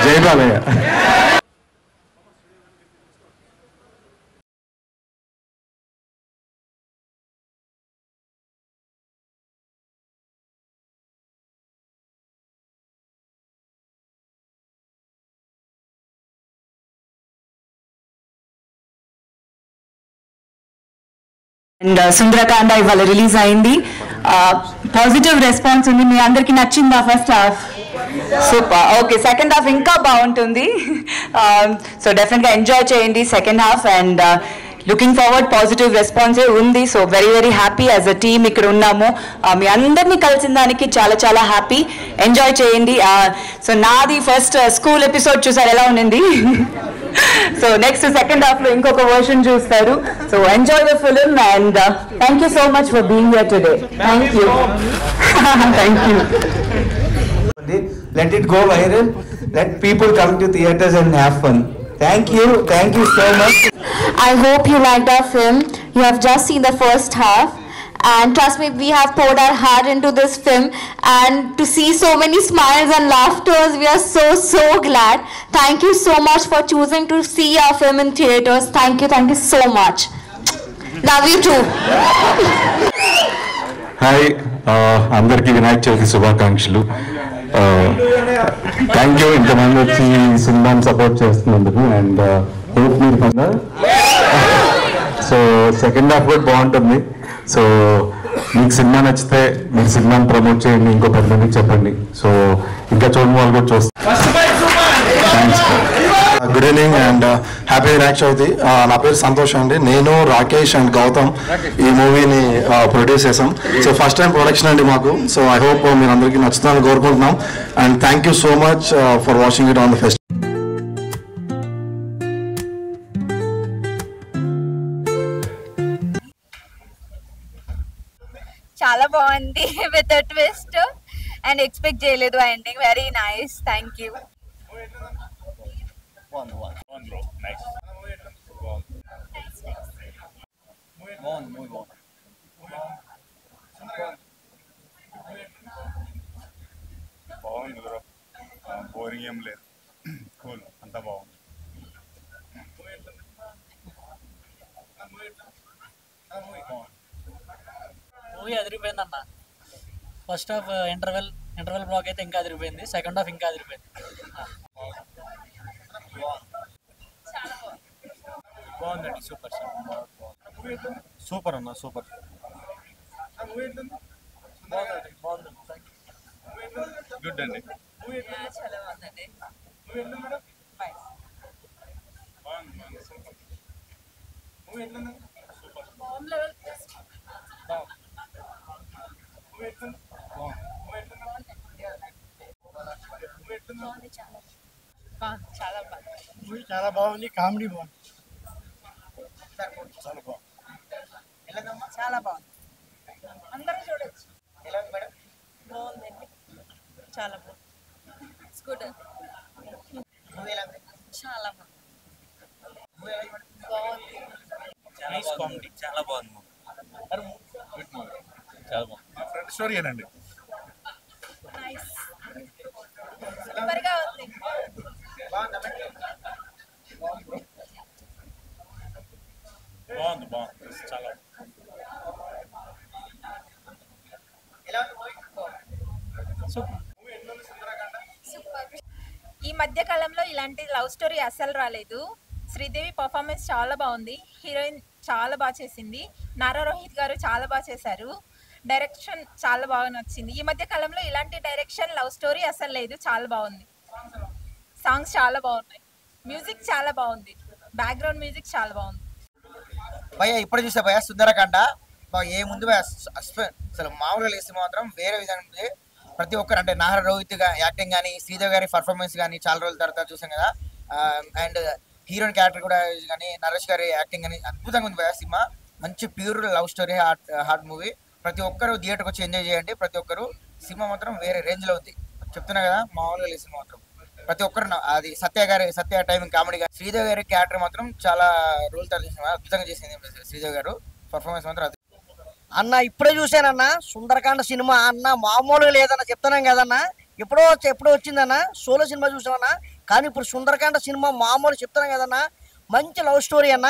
జై బాలయ్య. అండ్ సుందరకాండ ఇవాళ రిలీజ్ అయింది. పాజిటివ్ రెస్పాన్స్ ఉంది. మీ అందరికి నచ్చిందా first half? Super. Okay, second half ఇంకా బాగుంటుంది. సో డెఫినెట్గా ఎంజాయ్ చేయండి second half. And looking forward, positive రెస్పాన్సే ఉంది. So very very happy as a team ఇక్కడ ఉన్నాము. మీ అందరినీ కలిసిన దానికి చాలా చాలా హ్యాపీ. ఎంజాయ్ చేయండి. సో నాది ఫస్ట్ స్కూల్ ఎపిసోడ్ చూసారు, ఎలా ఉండింది? సో నెక్స్ట్ సెకండ్ హాఫ్ లో ఇంకొక వర్షన్ చూస్తారు. So enjoy the film and thank you so much for being here today. Thank you. Thank you. Let it go viral. Let people come to theaters and have fun. Thank you so much. I hope you liked our film. You have just seen the first half, and trust me, we have poured our heart into this film, and to see so many smiles and laughters, we are so glad. Thank you so much for choosing to see our film in theaters. Thank you so much. Love you too. Hi, అందరికీ వినాయక చవితి శుభాకాంక్షలు. Thank you ఇంతమంది వచ్చి ఈ సినిమాని support చేస్తున్నందుకు. And hope మీరు కదా. So second half కూడా బాగుంటుంది. సో మీకు సినిమా నచ్చితే మీరు సినిమాని ప్రమోట్ చేయండి, ఇంకో 10 మందికి చెప్పండి. సో ఇంకా చూడని వాళ్ళు కూడా చూస్తారు. Thanks. Good evening and happy Vinayaka Chavithi. నా పేరు సంతోష్ అండి. నేను, రాకేష్ అండ్ గౌతమ్ ఈ మూవీని ప్రొడ్యూస్ చేసాం. సో ఫస్ట్ టైం ప్రొడక్షన్ అండి మాకు. సో ఐ హోప్ మీరు అందరికీ నచ్చుతుందని కోరుకుంటున్నాం. And thank you so much for watching it on the fest. చాలా బాగుంది విత్ ట్విస్ట్ అండ్ ఎక్స్పెక్ట్ చేయలేదు ending. Very nice. Thank you. Boring ఏం లేదు, కూల్, అంతా బాగుంది. మూవీ అదిరిపోయిందన్న. ఫస్ట్ హాఫ్ ఇంటర్వెల్ బ్లాక్ అయితే ఇంకా అదిరిపోయింది. సెకండ్ హాఫ్ ఇంకా అదిరిపోయింది. బాగుందండి. సూపర్ సూపర్ అన్న, సూపర్. గుడ్ అండి. చాలా బాగుందండి. చాలా బాగుంది. కామెడీ బాగుంది. చాలా బాగుంది. అందరూ చూడొచ్చు. బాగుందండి. చాలా బాగుంది. గుడ్. చాలా బాగుంది. Nice comedy. చాలా బాగుంది. చాలా బాగుంది. మా ఫ్రెండ్ స్టోరీ ఏనండి. నైస్. సూపర్ గా ఉంది. బాగుంది. చాలా ఈ మధ్య కాలంలో ఇలాంటి లవ్ స్టోరీ అస్సలు రాలేదు. శ్రీదేవి పర్ఫార్మెన్స్ చాలా బాగుంది. హీరోయిన్ చాలా బాగా చేసింది. నారా రోహిత్ గారు చాలా బాగా చేశారు. డైరెక్షన్ చాలా బాగా నచ్చింది. ఈ మధ్య కాలంలో ఇలాంటి డైరెక్షన్ లవ్ స్టోరీ అస్సలు లేదు. చాలా బాగుంది. సాంగ్స్ చాలా బాగున్నాయి. మ్యూజిక్ చాలా బాగుంది. బ్యాక్గ్రౌండ్ మ్యూజిక్ చాలా బాగుంది. భయ్య ఇప్పుడు చూసా భయ్య సుందరకాండ ఏముంది భయ్య, అసలు మామూలుగా లేసి మాత్రం వేరే విధంగా ఉంది. ప్రతి ఒక్కరు అంటే నారా రోహిత్ యాక్టింగ్ కానీ, శ్రీదేవి గారి పర్ఫార్మెన్స్ కానీ చాలా రోజుల తర్వాత చూసాం కదా. అండ్ హీరోయిన్ క్యారెక్టర్ కూడా కానీ, నరేష్ గారి యాక్టింగ్ కానీ అద్భుతంగా ఉంది భయ్య. సినిమా మంచి pure love story, heart movie. ప్రతి ఒక్కరు థియేటర్కి వచ్చి ఎంజాయ్ చేయండి. ప్రతి ఒక్కరు సినిమా మాత్రం వేరే రేంజ్ లో ఉంది. చెప్తున్నా కదా, మామూలుగా లేదు సినిమా మాత్రం. ప్రతి ఒక్కరు అది సత్య టైమింగ్ కామెడీ గారు, శ్రీదేవి గారి క్యారెక్టర్ మాత్రం చాలా రోజుల తర్వాత అద్భుతంగా చేసింది శ్రీదేవి గారు. పర్ఫార్మెన్స్ మాత్రం అన్న ఇప్పుడే చూసానన్న సుందరకాండ సినిమా అన్న మామూలుగా లేదన్న. చెప్తున్నాం కదన్న, ఎప్పుడో వచ్చిందన్న, సోలో సినిమా చూసామన్నా. కానీ ఇప్పుడు సుందరకాండ సినిమా మామూలు చెప్తాను కదన్నా, మంచి లవ్ స్టోరీ అన్న.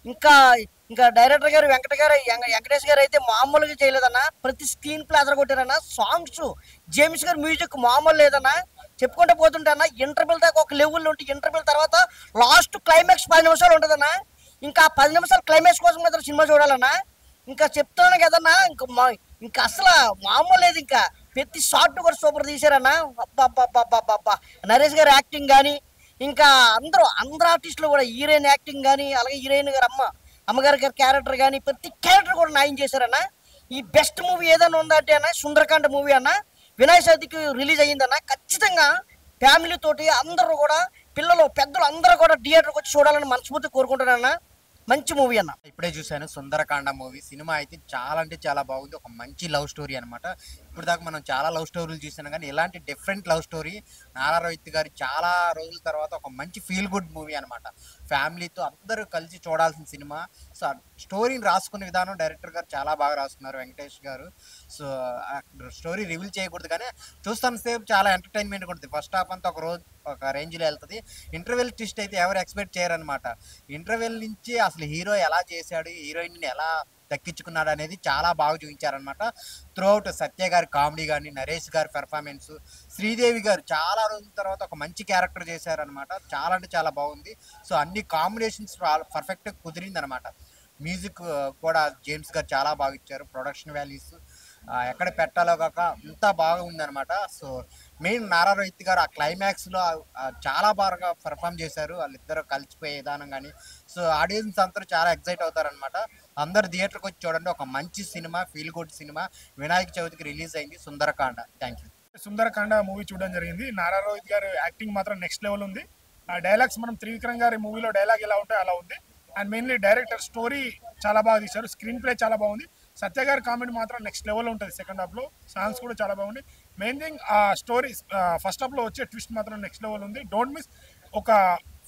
ఇంకా డైరెక్టర్ గారు వెంకటేష్ గారు అయితే మామూలుగా చేయలేదన్న. ప్రతి స్క్రీన్ ప్లే అదరగొట్టారన్న. సాంగ్స్ జేమ్స్ గారు మ్యూజిక్ మామూలు లేదన్న. చెప్పుకుంటూ పోతుంటే అన్న, ఇంటర్వెల్ దాకా ఒక లెవెల్లో ఉంటే ఇంటర్వెల్ తర్వాత లాస్ట్ క్లైమాక్స్ 10 నిమిషాలు ఉంటుందన్న. ఇంకా 10 నిమిషాలు క్లైమాక్స్ కోసం మాత్రం సినిమా చూడాలన్నా. ఇంకా చెప్తాను కదన్నా, ఇంకా అసలు మామూలు లేదు. ఇంకా ప్రతి షార్ట్ కూడా సూపర్ తీశారన్నా. అబ్బా నరేష్ గారి యాక్టింగ్ కానీ, ఇంకా అందరూ ఆర్టిస్టులు కూడా, హీరోయిన్ యాక్టింగ్ కానీ, అలాగే హీరోయిన్ గారు అమ్మగారి గారి క్యారెక్టర్ కానీ, ప్రతి క్యారెక్టర్ కూడా న్యాయం చేశారన్న. ఈ బెస్ట్ మూవీ ఏదైనా ఉందంటే అన్న సుందరకాండ మూవీ అన్న. వినాయక చవితికి రిలీజ్ అయ్యిందన్న. ఖచ్చితంగా ఫ్యామిలీ తోటి అందరూ కూడా, పిల్లలు పెద్దలు అందరూ కూడా థియేటర్కి వచ్చి చూడాలని మనస్ఫూర్తి కోరుకుంటానన్న. మంచి మూవీ అన్న. ఇప్పుడే చూశాను సుందరకాండ మూవీ. సినిమా అయితే చాలా అంటే చాలా బాగుంది. ఒక మంచి లవ్ స్టోరీ అనమాట. ఇప్పుడు దాకా మనం చాలా లవ్ స్టోరీలు చూసాం, కానీ ఇలాంటి different love story Nara Rohit గారు చాలా రోజుల తర్వాత ఒక మంచి ఫీల్ గుడ్ మూవీ అనమాట. ఫ్యామిలీతో అందరూ కలిసి చూడాల్సిన సినిమా. సో స్టోరీని రాసుకునే విధానం డైరెక్టర్ గారు చాలా బాగా రాసుకున్నారు, వెంకటేష్ గారు. సో స్టోరీ రివీల్ చేయకూడదు, కానీ చూస్తాను సేపు చాలా ఎంటర్టైన్మెంట్ ఉంటుంది. ఫస్ట్ హాఫ్ అంతా ఒక రేంజ్లో వెళ్తుంది. ఇంటర్వెల్ ట్విస్ట్ అయితే ఎవరు ఎక్స్పెక్ట్ చేయరనమాట. ఇంటర్వెల్ నుంచి అసలు హీరో ఎలా చేశాడు, హీరోయిన్ని ఎలా దక్కించుకున్నాడు అనేది చాలా బాగా చూపించారనమాట. త్రూఅవుట్ సత్య గారి కామెడీ కానీ, నరేష్ గారి పెర్ఫార్మెన్స్, శ్రీదేవి గారు చాలా రోజుల తర్వాత ఒక మంచి క్యారెక్టర్ చేశారనమాట. చాలా అంటే చాలా బాగుంది. సో అన్ని కాంబినేషన్స్ పర్ఫెక్ట్గా కుదిరింది అనమాట. మ్యూజిక్ కూడా జేమ్స్ గారు చాలా బాగా ఇచ్చారు. ప్రొడక్షన్ వాల్యూస్ ఎక్కడ పెట్టాలో కాక అంతా బాగా ఉందన్నమాట. సో మెయిన్ నారా రోహిత్ గారు ఆ క్లైమాక్స్లో చాలా బాగా పర్ఫామ్ చేశారు. వాళ్ళిద్దరూ కలిసిపోయే విధానం కానీ. సో ఆడియన్స్ అందరూ చాలా ఎక్సైట్ అవుతారనమాట. అందరు థియేటర్కి వచ్చి చూడండి. ఒక మంచి cinema, feel good cinema. Vinayaka చవితికి రిలీజ్ అయింది Sundarakanda. Thank you. Sundarakanda movie చూడడం జరిగింది. నారా రోహిత్ గారు యాక్టింగ్ మాత్రం నెక్స్ట్ లెవెల్ ఉంది. ఆ డైలాగ్స్ మనం త్రివిక్రమ్ గారి మూవీలో డైలాగ్ ఎలా ఉంటాయో అలా ఉంది. అండ్ మెయిన్లీ డైరెక్టర్ స్టోరీ చాలా బాగా తీశారు. స్క్రీన్ ప్లే చాలా బాగుంది. సత్య గారి కామెడీ మాత్రం నెక్స్ట్ లెవెల్లో ఉంటుంది. సెకండ్ హాఫ్లో సాంగ్స్ కూడా చాలా బాగుంది. మెయిన్ థింగ్ ఆ స్టోరీ ఫస్ట్ హాఫ్లో వచ్చే ట్విస్ట్ మాత్రం నెక్స్ట్ లెవెల్ ఉంది. Don't miss. ఒక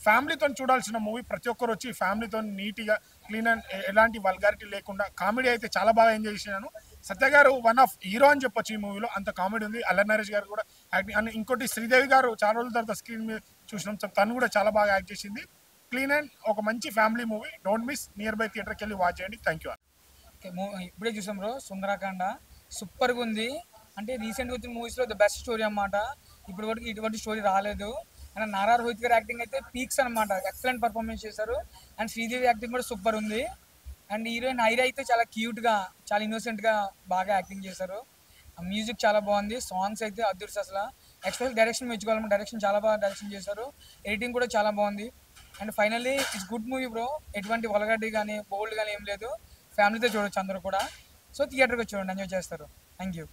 ఫ్యామిలీతో చూడాల్సిన మూవీ. ప్రతి ఒక్కరు వచ్చి ఫ్యామిలీతో నీట్గా క్లీన్ అండ్ ఎలాంటి వల్గారిటీ లేకుండా కామెడీ అయితే చాలా బాగా ఎంజాయ్ చేసినాను. సత్య గారు వన్ ఆఫ్ హీరో అని చెప్పొచ్చు ఈ మూవీలో. అంత కామెడీ ఉంది. అల్లరి నరేష్ గారు కూడా యాక్టింగ్. అండ్ ఇంకోటి శ్రీదేవి గారు చాలా రోజుల తర్వాత స్క్రీన్ మీద చూసినాం. తను కూడా చాలా బాగా యాక్ట్ చేసింది. క్లీన్ అండ్ ఒక మంచి family movie. Don't miss. Near by థియేటర్కి వెళ్ళి వాచ్ చేయండి. Thank you. ఇప్పుడే చూసాం బ్రో సుందరకాండ. సూపర్గా ఉంది. అంటే రీసెంట్గా వచ్చిన మూవీస్లో ద బెస్ట్ స్టోరీ అన్నమాట. ఇప్పటి వరకు ఇటువంటి స్టోరీ రాలేదు. అండ్ నారా రోహిత్ గారి యాక్టింగ్ అయితే పీక్స్ అనమాట. ఎక్సలెంట్ పర్ఫార్మెన్స్ చేశారు. అండ్ శ్రీదేవి యాక్టింగ్ కూడా సూపర్ ఉంది. అండ్ హీరోయిన్ ఐరా అయితే చాలా క్యూట్గా, చాలా ఇన్నోసెంట్గా బాగా యాక్టింగ్ చేశారు. మ్యూజిక్ చాలా బాగుంది. సాంగ్స్ అయితే అద్దుర్స్ అసలు. Special direction మెచ్చుకోవాలన్నమాట. డైరెక్షన్ చాలా బాగా డైరెక్షన్ చేశారు. ఎడిటింగ్ కూడా చాలా బాగుంది. And finally it's good movie bro. ఎటువంటి వల్గారిటీ కానీ బోల్డ్ కానీ ఏం లేదు. ఫ్యామిలీతో చూడొచ్చు అందరూ కూడా. సో థియేటర్కి వచ్చి చూడండి, ఎంజాయ్ చేస్తారు. Thank you.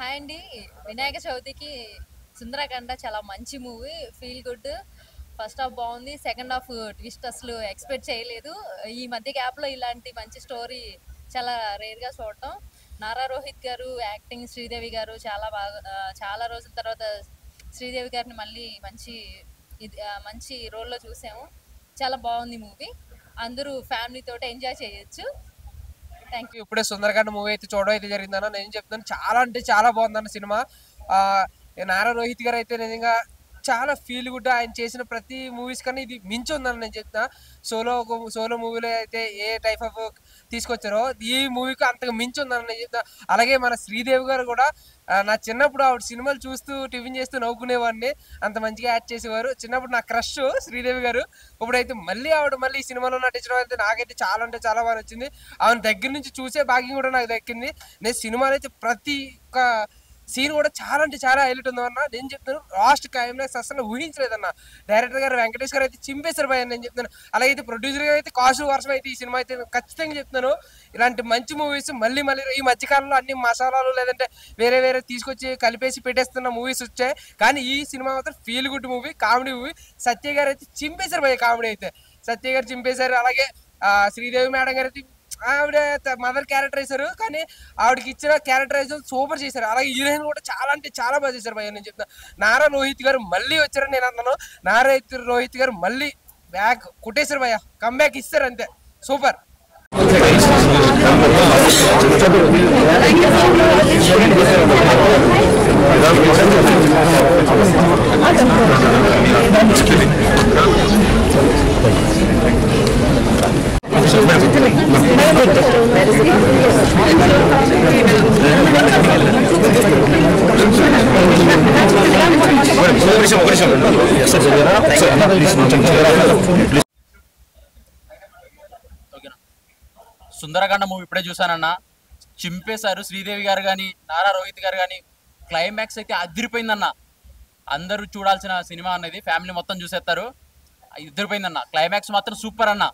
హాయ్ అండి. వినాయక చవితికి సుందరకాండ చాలా మంచి movie, feel good. First half బాగుంది, సెకండ్ హాఫ్ ట్విస్ట్ అసలు ఎక్స్పెక్ట్ చేయలేదు. ఈ మధ్య గ్యాప్లో ఇలాంటి మంచి స్టోరీ చాలా రేర్గా చూడటం. నారా రోహిత్ గారు యాక్టింగ్, శ్రీదేవి గారు చాలా బాగా, చాలా రోజుల తర్వాత శ్రీదేవి గారిని మళ్ళీ మంచి రోల్లో చూసాము. చాలా బాగుంది మూవీ. అందరూ ఫ్యామిలీతో ఎంజాయ్ చేయొచ్చు. Thank you. ఇప్పుడే సుందరకాండ మూవీ అయితే చూడడం అయితే జరిగిందన్న. నేను చెప్తాను చాలా అంటే చాలా బాగుందన్న సినిమా. నారా రోహిత్ గారు అయితే నిజంగా చాలా ఫీల్ గుడ్. ఆయన చేసిన ప్రతి మూవీస్ కన్నా ఇది మించి ఉందని నేను చెప్తున్నా. సోలో మూవీలో అయితే ఏ టైప్ ఆఫ్ తీసుకొచ్చారో ఈ మూవీకి అంతగా మించి ఉందని నేను చెప్తున్నా. అలాగే మన శ్రీదేవి గారు కూడా నా చిన్నప్పుడు ఆవిడ సినిమాలు చూస్తూ టిఫిన్ చేస్తూ నవ్వుకునేవాడిని. అంత మంచిగా యాక్ట్ చేసేవారు. చిన్నప్పుడు నా క్రష్ శ్రీదేవి గారు. ఇప్పుడైతే ఆవిడ ఈ సినిమాలో నటించడం అయితే నాకైతే చాలా అంటే చాలా బాగా నచ్చింది. ఆవిడ దగ్గర నుంచి చూసే భాగ్యం కూడా నాకు దక్కింది. నేను సినిమాలో అయితే ప్రతి ఒక్క సీన్ కూడా చాలా అంటే చాలా హైలైట్ ఉందన్న. నేను చెప్తాను లాస్ట్ క్లైమాక్స్ అసలు ఊహించలేదన్న. డైరెక్టర్ గారు వెంకటేష్ గారు అయితే చింపేశారు భయ నేను చెప్తాను. అలాగైతే ప్రొడ్యూసర్ గారు అయితే కాసు వర్షం అయితే ఈ సినిమా అయితే ఖచ్చితంగా చెప్తున్నాను. ఇలాంటి మంచి మూవీస్ మళ్ళీ ఈ మధ్యకాలంలో అన్ని మసాలాలు లేదంటే వేరే తీసుకొచ్చి కలిపేసి పెట్టేస్తున్న మూవీస్ వచ్చాయి. కానీ ఈ సినిమా మాత్రం feel good movie, comedy movie. Satya గారు అయితే చింపేశారు భయ కామెడీ అయితే. సత్య గారు చింపేశారు. అలాగే శ్రీదేవి మేడం గారు అయితే ఆవిడ మదర్ క్యారెక్టర్ వేశారు, కానీ ఆవిడకి ఇచ్చిన క్యారెక్టరైజేషన్ సూపర్ చేశారు. అలాగే హీరోయిన్ కూడా చాలా అంటే చాలా బాగా చేశారు భయ్య. నేను చెప్తాను నారా రోహిత్ గారు మళ్ళీ వచ్చారని నేను అన్నాను. నారా రోహిత్ గారు మళ్ళీ బ్యాక్ కొట్టేశారు భయ్య. కమ్ బ్యాక్ ఇస్తారు అంతే. సూపర్. సుందరకాండ మూవీ ఇప్పుడే చూసానన్నా, చింపేశారు. శ్రీదేవి గారు కానీ నారా రోహిత్ గారు కానీ క్లైమాక్స్ అయితే అదిరిపోయిందన్న. అందరూ చూడాల్సిన సినిమా అనేది, ఫ్యామిలీ మొత్తం చూసేస్తారు. అదిరిపోయిందన్న, క్లైమాక్స్ మాత్రం సూపర్ అన్న.